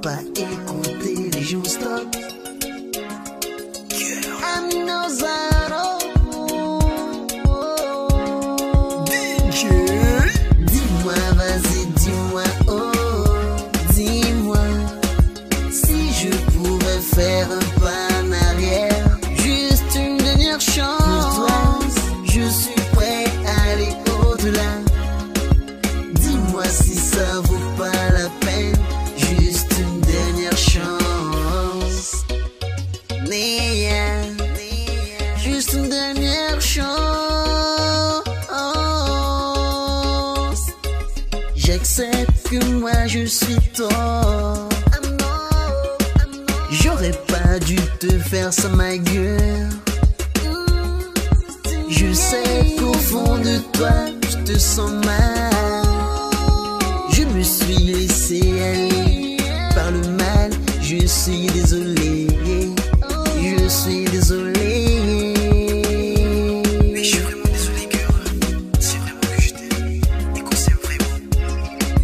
pas écouter les gens, stop. DJ. Dis-moi, vas-y, dis-moi, oh, dis-moi si je pourrais faire un pas en arrière, juste une dernière chance. Pour toi, je suis prêt à aller au-delà. Dis-moi si ça vaut pas la peine, juste une dernière chance. Juste une dernière chance. J'accepte que moi je suis tort. J'aurais pas dû te faire ça, ma gueule. Je sais qu'au fond de toi, je te sens mal. Je me suis laissé aller par le mal. Je suis désolé. Je suis désolé. Mais je suis vraiment désolé, girl. C'est vraiment que je t'aime. Et qu'on s'aime vraiment.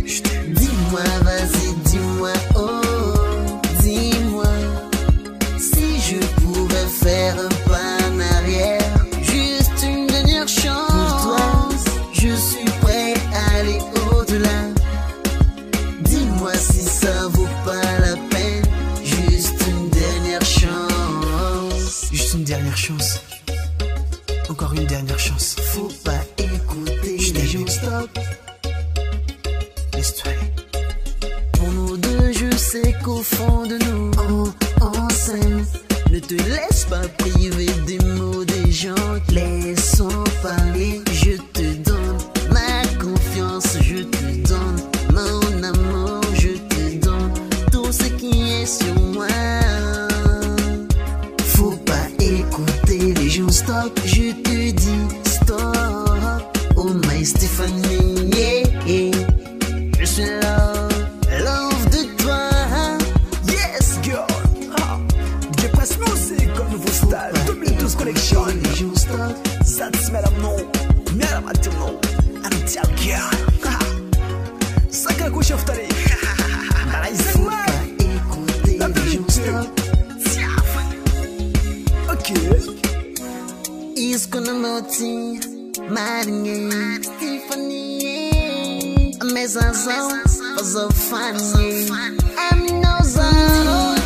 Je t'aime. Dis-moi, vas-y, dis-moi, oh, dis-moi si je pourrais faire un pas en arrière, juste une dernière chance. Pour toi, je suis prêt à aller au-delà. Dis-moi si ça vaut pas la peine, juste une dernière chance. Juste une dernière chance. Encore une dernière chance. Faut pas écouter les gens, stop. Laisse-toi aller. Pour nous deux, je sais qu'au fond de nous, on s'aime. Ne te laisse pas priver des mots des gens. Laissons parler. Je te donne ma confiance. Je te donne mon amour. Je te donne tout ce qui est sur moi. Faut pas écouter les gens, stop. Je te dis stop. Oh my Stéphanie, yeah. Je suis love de toi. Yes, girl. DJ Press Music, comme nouveau style. 2012 collection. Les gens, stop. That's madame no. Madame attire no. And tell girl. Saka kusha futari. Faut pas écouter les gens, stop. Ok. Iskona moti maringe Stephanie. Amazazão, faz o funny. I'm no zero.